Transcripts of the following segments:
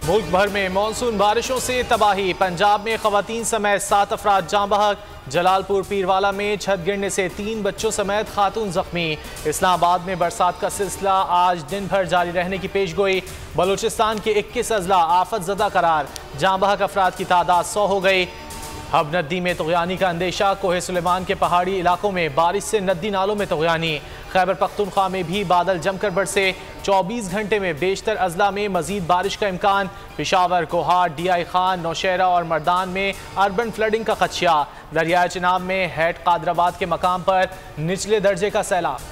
मुल्क भर में मानसून बारिशों से तबाही। पंजाब में खवातीन समेत 7 अफराद जाँ बहक। जलालपुर पीरवाला में छत गिरने से 3 बच्चों समेत खातून जख्मी। इस्लामाबाद में बरसात का सिलसिला आज दिन भर जारी रहने की पेशगोई। बलूचिस्तान के 21 अजला आफत ज़दा करार। जाँ बहक अफराद की तादाद 100 हो गई। हब नदी में तुग़यानी का अंदेशा। कोहे सुलेमान के पहाड़ी इलाकों में बारिश से नदी नालों में तुग़यानी। खैबर पख्तूनख्वा में भी बादल जमकर बरसे। 24 घंटे में बेशतर अजला में मजीद बारिश का इम्कान। पिशावर, कोहाट, DI खान, नौशहरा और मर्दान में अर्बन फ्लडिंग का खदशा। दरियाए चिनाब में हैट कादराबाद के मकाम पर निचले दर्जे का सैलाब।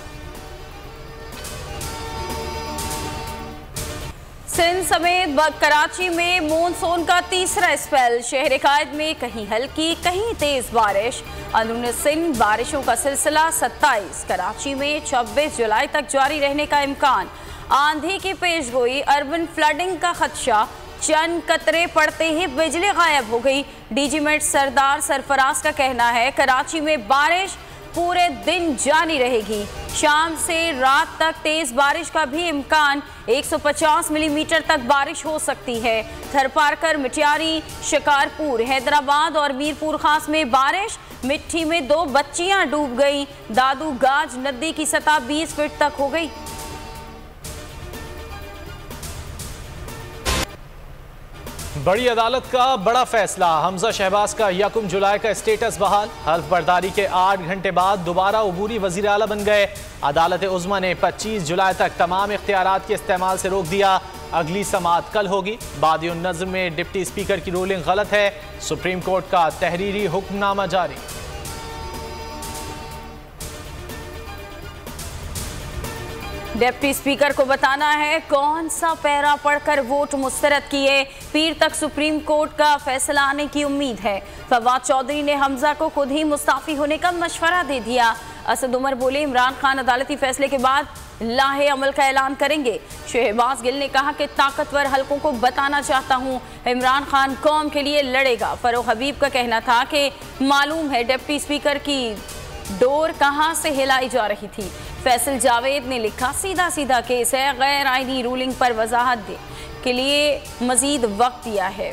सिंध समेत कराची में मानसून का तीसरा स्पेल। शहर कायद में कहीं हल्की कहीं तेज बारिश। अंदरूनी सिंध बारिशों का सिलसिला 27। कराची में 26 जुलाई तक जारी रहने का इम्कान। आंधी की पेशगोई। अर्बन फ्लडिंग का खदशा। चंद कतरे पड़ते ही बिजली गायब हो गई। DG मेट सरदार सरफराज का कहना है कराची में बारिश पूरे दिन जारी रहेगी। शाम से रात तक तेज बारिश का भी इम्कान। 150 मिलीमीटर तक बारिश हो सकती है। थरपारकर, मिटियारी, शिकारपुर, हैदराबाद और मीरपुर खास में बारिश। मिट्टी में 2 बच्चियां डूब गईं। दादू गाज नदी की सतह 20 फीट तक हो गई। बड़ी अदालत का बड़ा फैसला। हमजा शहबाज का 1 जुलाई का स्टेटस बहाल। हल्फ बर्दारी के 8 घंटे बाद दोबारा अबूरी वजीर आला बन गए। अदालत उज़्मा ने 25 जुलाई तक तमाम इख्तियारात के इस्तेमाल से रोक दिया। अगली समाअत कल होगी। बादिउन नज़्म में डिप्टी स्पीकर की रूलिंग गलत है। सुप्रीम कोर्ट का तहरीरी हुक्मनामा जारी। डिप्टी स्पीकर को बताना है कौन सा पैरा पढ़कर वोट मुस्तरद किए। पीर तक सुप्रीम कोर्ट का फैसला आने की उम्मीद है। फवाद चौधरी ने हमजा को खुद ही मुस्ताफी होने का मशवरा दे दिया। असद उमर बोले इमरान खान अदालती फैसले के बाद लाहे अमल का ऐलान करेंगे। शहबाज गिल ने कहा कि ताकतवर हलकों को बताना चाहता हूं इमरान खान कौम के लिए लड़ेगा। फरोख हबीब का कहना था कि मालूम है डिप्टी स्पीकर की डोर कहां से हिलाई जा रही थी। फैसल जावेद ने लिखा सीधा सीधा केस है। गैर आईनी रूलिंग पर वजाहत के लिए मजीद वक्त दिया है।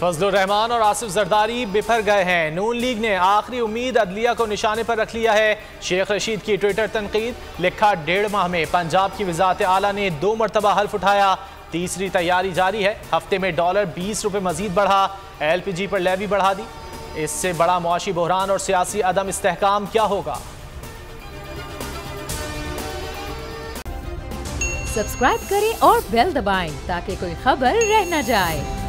फजलुर रहमान और आसिफ जरदारी बिफर गए हैं। नून लीग ने आखिरी उम्मीद अदलिया को निशाने पर रख लिया है। शेख रशीद की ट्विटर तनकीद। लिखा 1.5 माह में पंजाब की वजारत आला ने 2 मरतबा हल्फ उठाया। तीसरी तैयारी जारी है। हफ्ते में $20 मजीद बढ़ा। LPG पर लेवी बढ़ा दी। इससे बड़ा मुआशी बहरान और सियासी अदम इस्तेहकाम क्या होगा। सब्सक्राइब करें और बेल दबाएं ताकि कोई खबर रह न जाए।